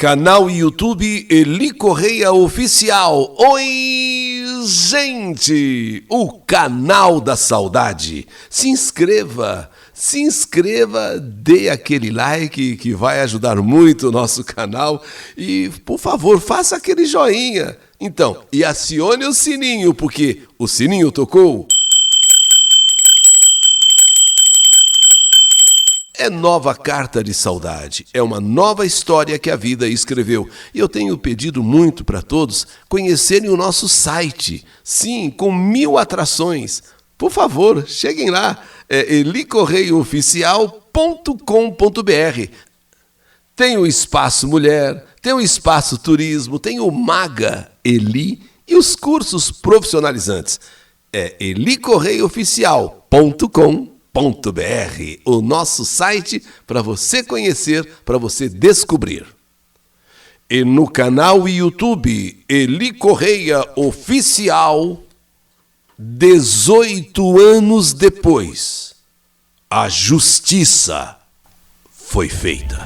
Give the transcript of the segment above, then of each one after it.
Canal YouTube Eli Correia Oficial. Oi, gente! O canal da saudade. Se inscreva, dê aquele like que vai ajudar muito o nosso canal. E, por favor, faça aquele joinha. Então, e acione o sininho, porque o sininho tocou. É nova carta de saudade, é uma nova história que a vida escreveu. E eu tenho pedido muito para todos conhecerem o nosso site. Sim, com 1000 atrações. Por favor, cheguem lá, é elicorreioficial.com.br. Tem o Espaço Mulher, tem o Espaço Turismo, tem o Maga Eli e os cursos profissionalizantes. É elicorreioficial.com.br. o nosso site para você conhecer, para você descobrir. E no canal YouTube Eli Correia Oficial, 18 anos depois, a justiça foi feita.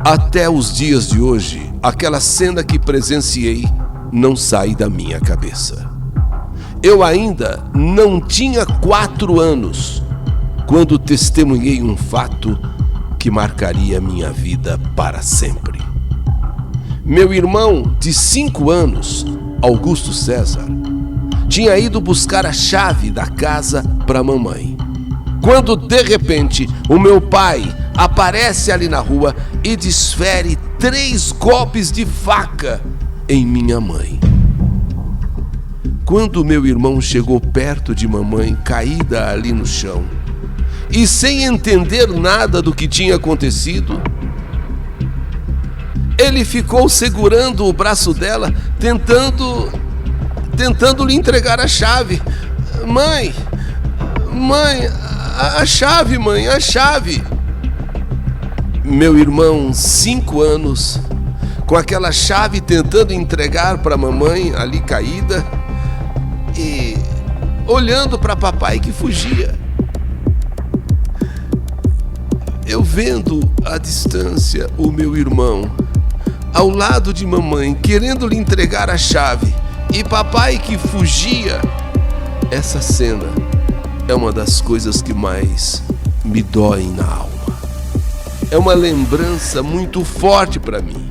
Até os dias de hoje, aquela cena que presenciei não sai da minha cabeça. Eu ainda não tinha 4 anos quando testemunhei um fato que marcaria minha vida para sempre. Meu irmão de 5 anos, Augusto César, tinha ido buscar a chave da casa para a mamãe. Quando de repente o meu pai aparece ali na rua e desfere 3 golpes de faca em minha mãe. Quando meu irmão chegou perto de mamãe, caída ali no chão, e sem entender nada do que tinha acontecido, ele ficou segurando o braço dela, tentando lhe entregar a chave. Mãe, a chave, mãe, a chave. Meu irmão, 5 anos, com aquela chave tentando entregar para a mamãe ali caída, e olhando para papai que fugia. Eu vendo à distância o meu irmão ao lado de mamãe, querendo lhe entregar a chave, e papai que fugia. Essa cena é uma das coisas que mais me doem na alma. É uma lembrança muito forte para mim.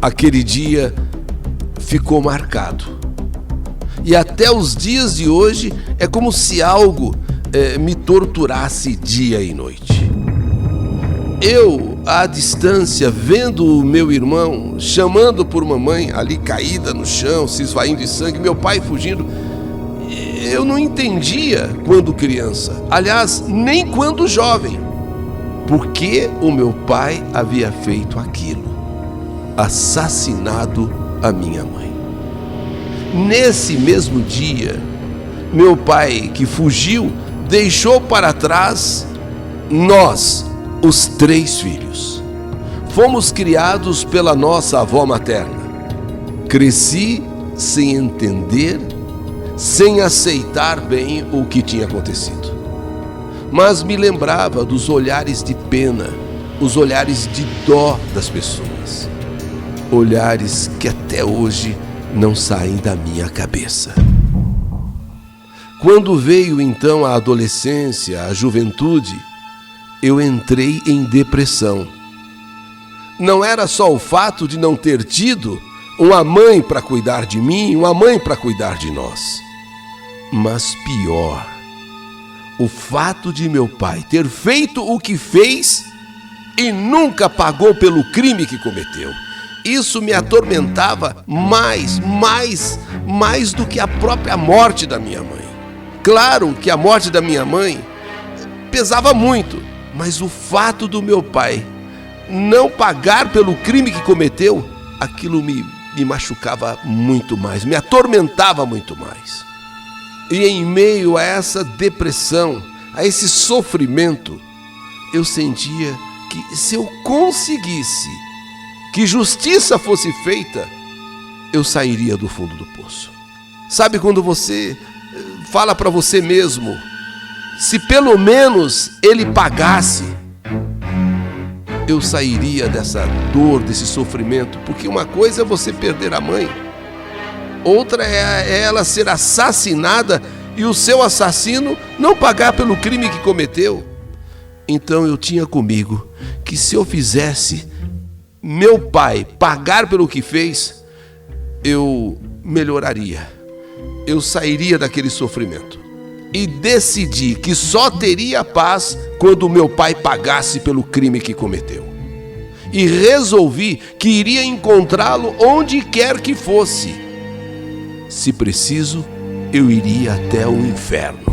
Aquele dia ficou marcado. E até os dias de hoje é como se algo me torturasse dia e noite. Eu, à distância, vendo o meu irmão chamando por mamãe, ali caída no chão, se esvaindo de sangue, meu pai fugindo, eu não entendia quando criança, aliás, nem quando jovem, por que o meu pai havia feito aquilo, assassinado a minha mãe. Nesse mesmo dia, meu pai, que fugiu, deixou para trás nós, os 3 filhos. Fomos criados pela nossa avó materna. Cresci sem entender, sem aceitar bem o que tinha acontecido. Mas me lembrava dos olhares de pena, os olhares de dó das pessoas. Olhares que até hoje não saem da minha cabeça. Quando veio então a adolescência, a juventude, eu entrei em depressão. Não era só o fato de não ter tido uma mãe para cuidar de mim, uma mãe para cuidar de nós. Mas pior, o fato de meu pai ter feito o que fez e nunca pagou pelo crime que cometeu. Isso me atormentava mais do que a própria morte da minha mãe. Claro que a morte da minha mãe pesava muito, mas o fato do meu pai não pagar pelo crime que cometeu, aquilo me machucava muito mais, me atormentava muito mais. E em meio a essa depressão, a esse sofrimento, eu sentia que se eu conseguisse que justiça fosse feita, eu sairia do fundo do poço. Sabe quando você fala para você mesmo, se pelo menos ele pagasse, eu sairia dessa dor, desse sofrimento, porque uma coisa é você perder a mãe, outra é ela ser assassinada e o seu assassino não pagar pelo crime que cometeu. Então eu tinha comigo que se eu fizesse meu pai pagar pelo que fez, eu melhoraria, eu sairia daquele sofrimento. E decidi que só teria paz quando meu pai pagasse pelo crime que cometeu. E resolvi que iria encontrá-lo onde quer que fosse. Se preciso, eu iria até o inferno.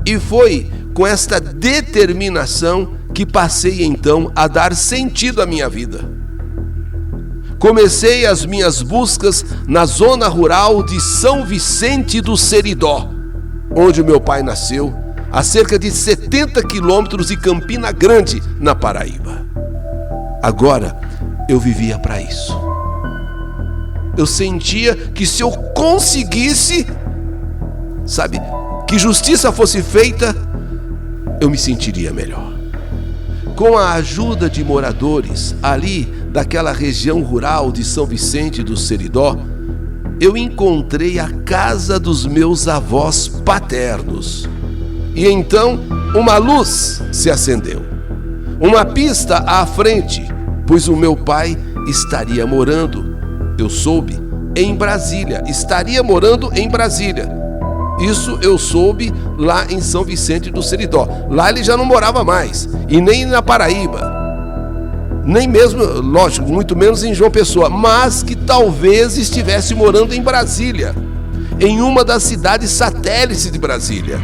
E foi com esta determinação que passei então a dar sentido à minha vida. Comecei as minhas buscas na zona rural de São Vicente do Seridó, onde o meu pai nasceu, a cerca de 70 quilômetros de Campina Grande, na Paraíba. Agora, eu vivia para isso. Eu sentia que se eu conseguisse, que justiça fosse feita, eu me sentiria melhor. Com a ajuda de moradores ali daquela região rural de São Vicente do Seridó, eu encontrei a casa dos meus avós paternos. E então uma luz se acendeu, uma pista à frente, pois o meu pai estaria morando, eu soube, em Brasília, estaria morando em Brasília. Isso eu soube lá em São Vicente do Seridó. Lá ele já não morava mais, e nem na Paraíba, nem mesmo, lógico, muito menos em João Pessoa, mas que talvez estivesse morando em Brasília, em uma das cidades satélites de Brasília.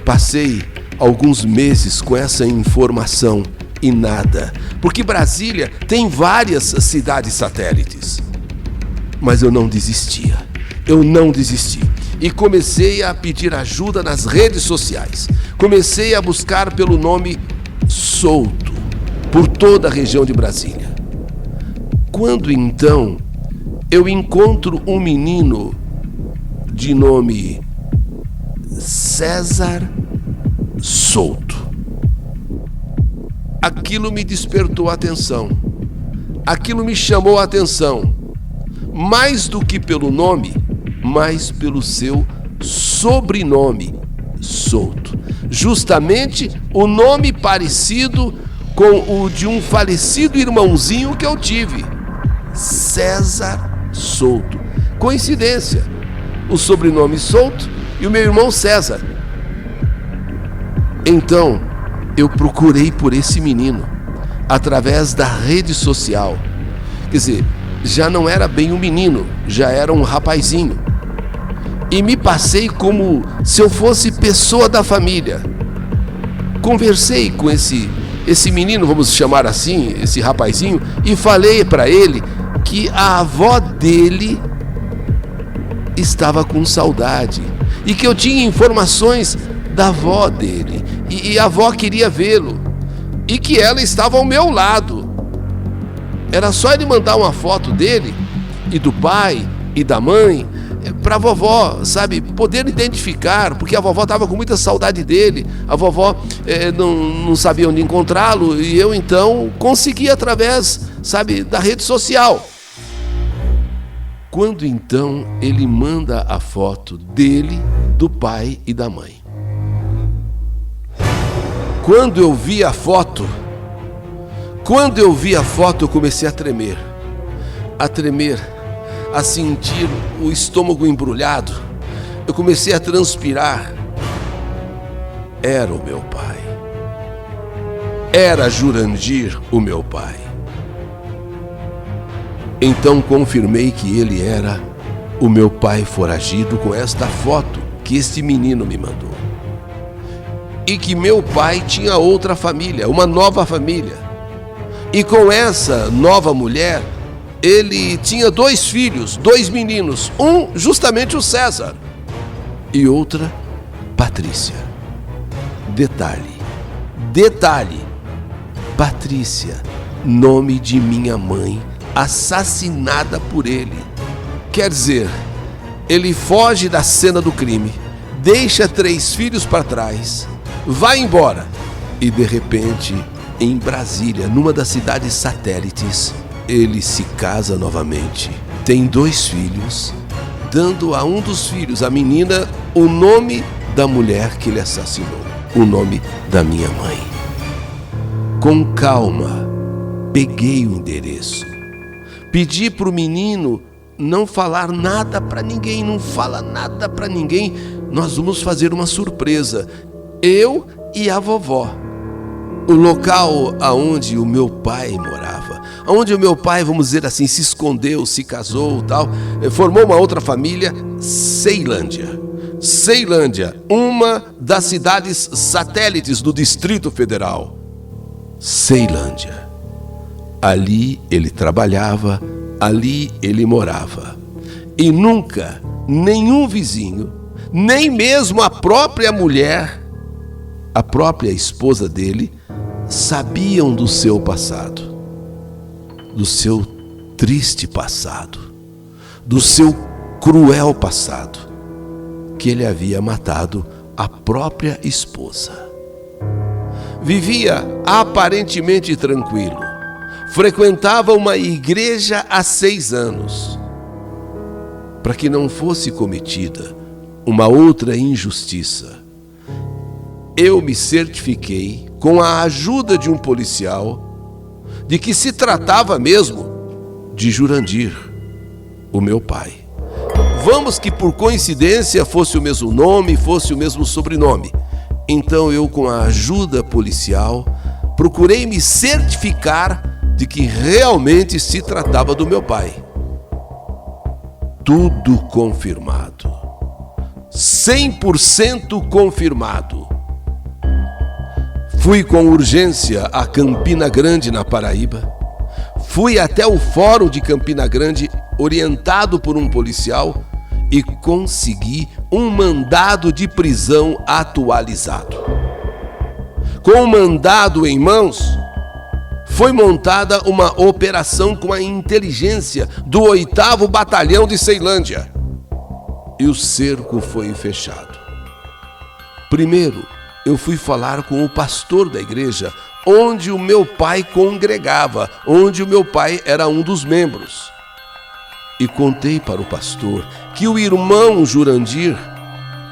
Passei alguns meses com essa informação e nada, porque Brasília tem várias cidades satélites. Mas eu não desisti. E comecei a pedir ajuda nas redes sociais. Comecei a buscar pelo nome Souto, por toda a região de Brasília. Quando então eu encontro um menino de nome César Souto. Aquilo me despertou a atenção. Aquilo me chamou a atenção. Mais do que pelo nome, mas pelo seu sobrenome, Souto. Justamente o nome parecido com o de um falecido irmãozinho que eu tive, César Souto. Coincidência, o sobrenome Souto e o meu irmão César. Então, eu procurei por esse menino através da rede social. Quer dizer, já não era bem um menino, já era um rapazinho. E me passei como se eu fosse pessoa da família. Conversei com esse menino, vamos chamar assim, esse rapazinho, e falei para ele que a avó dele estava com saudade e que eu tinha informações da avó dele e a avó queria vê-lo e que ela estava ao meu lado. Era só ele mandar uma foto dele e do pai e da mãe para a vovó, poder identificar, porque a vovó estava com muita saudade dele, a vovó não sabia onde encontrá-lo, e eu então consegui através, da rede social. Quando então ele manda a foto dele, do pai e da mãe. Quando eu vi a foto, eu comecei a tremer, a sentir o estômago embrulhado. Eu comecei a transpirar. Era o meu pai. Era Jurandir, o meu pai. Então confirmei que ele era o meu pai foragido com esta foto que este menino me mandou. E que meu pai tinha outra família, uma nova família. E com essa nova mulher, ele tinha 2 filhos, 2 meninos, um justamente o César e outra Patrícia. Detalhe, Patrícia, nome de minha mãe, assassinada por ele. Quer dizer, ele foge da cena do crime, deixa 3 filhos para trás, vai embora E de repente, em Brasília, numa das cidades satélites, ele se casa novamente. Tem 2 filhos, dando a um dos filhos, a menina, o nome da mulher que ele assassinou, o nome da minha mãe. Com calma, peguei o endereço. Pedi para o menino não falar nada para ninguém, não fala nada para ninguém. Nós vamos fazer uma surpresa, eu e a vovó. O local aonde o meu pai morava, onde o meu pai, vamos dizer assim, se escondeu, se casou, tal, formou uma outra família, Ceilândia. Ceilândia, uma das cidades satélites do Distrito Federal. Ceilândia. Ali ele trabalhava, ali ele morava. E nunca nenhum vizinho, nem mesmo a própria mulher, a própria esposa dele, sabiam do seu passado, do seu triste passado, do seu cruel passado, que ele havia matado a própria esposa. Vivia aparentemente tranquilo, frequentava uma igreja há 6 anos, para que não fosse cometida uma outra injustiça. Eu me certifiquei, com a ajuda de um policial, de que se tratava mesmo de Jurandir, o meu pai. Vamos que por coincidência fosse o mesmo nome, fosse o mesmo sobrenome. Então eu, com a ajuda policial, procurei me certificar de que realmente se tratava do meu pai. Tudo confirmado. 100% confirmado. Fui com urgência a Campina Grande, na Paraíba. Fui até o fórum de Campina Grande, orientado por um policial, e consegui um mandado de prisão atualizado. Com o mandado em mãos, foi montada uma operação com a inteligência do 8º Batalhão de Ceilândia. E o cerco foi fechado. Primeiro, eu fui falar com o pastor da igreja, onde o meu pai congregava, onde o meu pai era um dos membros. E contei para o pastor que o irmão Jurandir,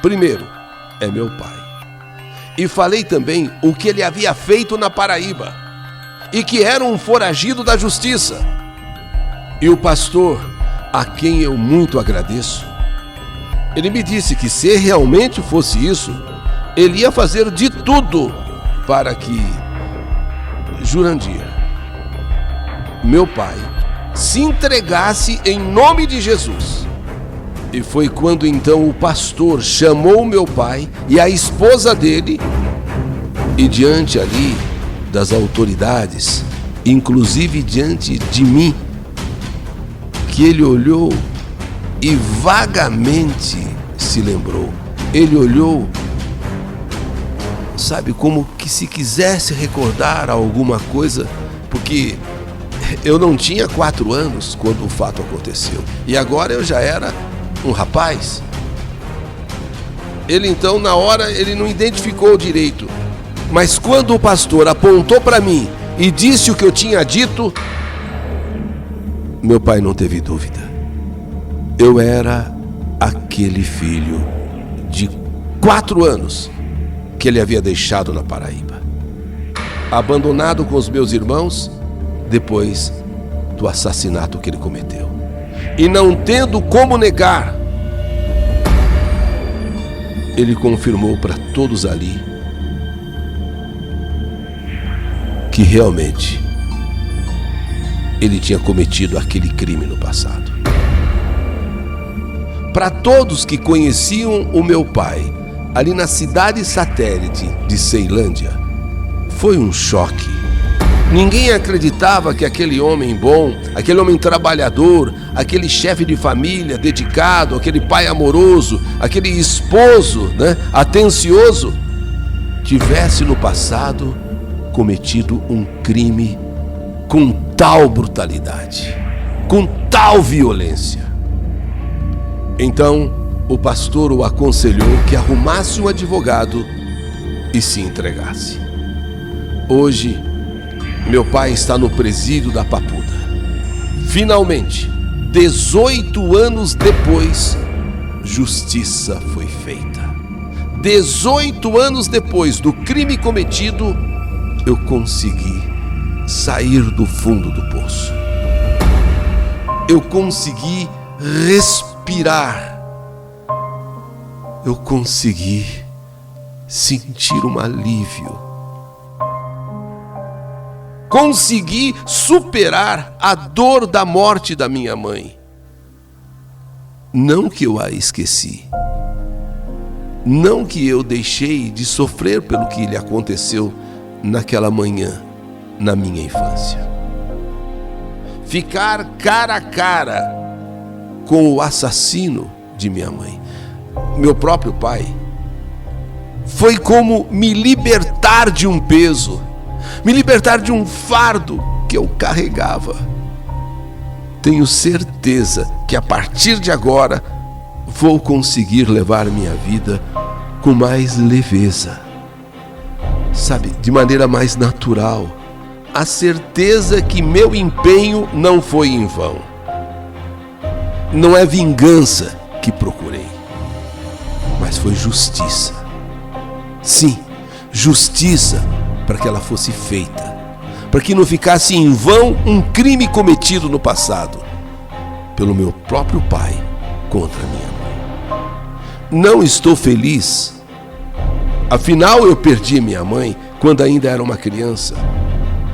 primeiro, é meu pai. E falei também o que ele havia feito na Paraíba, e que era um foragido da justiça. E o pastor, a quem eu muito agradeço, ele me disse que se realmente fosse isso, ele ia fazer de tudo para que Jurandir, meu pai, se entregasse em nome de Jesus. E foi quando então o pastor chamou meu pai e a esposa dele, e diante ali das autoridades, inclusive diante de mim, que ele olhou e vagamente se lembrou. Ele olhou, sabe, como que se quisesse recordar alguma coisa, porque eu não tinha 4 anos quando o fato aconteceu. E agora eu já era um rapaz. Ele então, na hora, ele não identificou direito. Mas quando o pastor apontou para mim e disse o que eu tinha dito, meu pai não teve dúvida. Eu era aquele filho de 4 anos que ele havia deixado na Paraíba, abandonado com os meus irmãos depois do assassinato que ele cometeu. E não tendo como negar, ele confirmou para todos ali que realmente ele tinha cometido aquele crime no passado. Para todos que conheciam o meu pai ali na cidade satélite de Ceilândia, foi um choque. Ninguém acreditava que aquele homem bom, aquele homem trabalhador, aquele chefe de família dedicado, aquele pai amoroso, aquele esposo, atencioso, tivesse no passado cometido um crime com tal brutalidade, com tal violência. Então, o pastor o aconselhou que arrumasse um advogado e se entregasse. Hoje, meu pai está no presídio da Papuda. Finalmente, 18 anos depois, justiça foi feita. 18 anos depois do crime cometido, eu consegui sair do fundo do poço. Eu consegui respirar. Eu consegui sentir um alívio. Consegui superar a dor da morte da minha mãe. Não que eu a esqueci. Não que eu deixei de sofrer pelo que lhe aconteceu naquela manhã, na minha infância. Ficar cara a cara com o assassino de minha mãe, meu próprio pai, foi como me libertar de um peso, me libertar de um fardo que eu carregava. Tenho certeza que a partir de agora vou conseguir levar minha vida com mais leveza, sabe, de maneira mais natural. A certeza que meu empenho não foi em vão. Não é vingança que procurei, mas foi justiça. Sim, justiça para que ela fosse feita, para que não ficasse em vão um crime cometido no passado pelo meu próprio pai contra minha mãe. Não estou feliz, afinal eu perdi minha mãe quando ainda era uma criança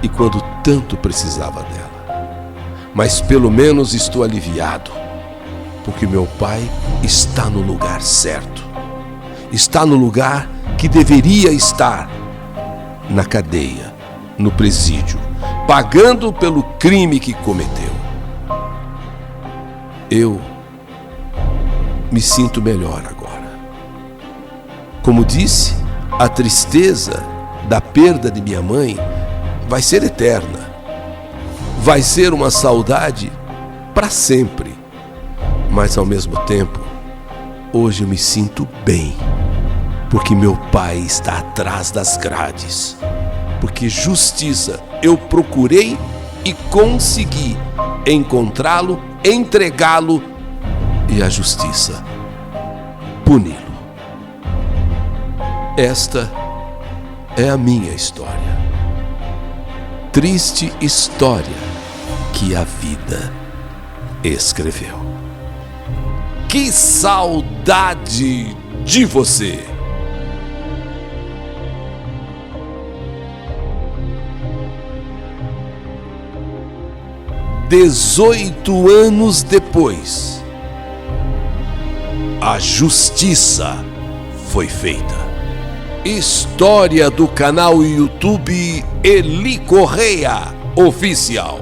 e quando tanto precisava dela. Mas pelo menos estou aliviado, porque meu pai está no lugar certo, está no lugar que deveria estar, na cadeia, no presídio, pagando pelo crime que cometeu. Eu me sinto melhor agora. Como disse, a tristeza da perda de minha mãe vai ser eterna. Vai ser uma saudade para sempre. Mas ao mesmo tempo, hoje eu me sinto bem, porque meu pai está atrás das grades. Porque justiça eu procurei e consegui encontrá-lo, entregá-lo e a justiça puni-lo. Esta é a minha história. Triste história que a vida escreveu. Que saudade de você! 18 anos depois, a justiça foi feita. História do canal YouTube Eli Correia Oficial.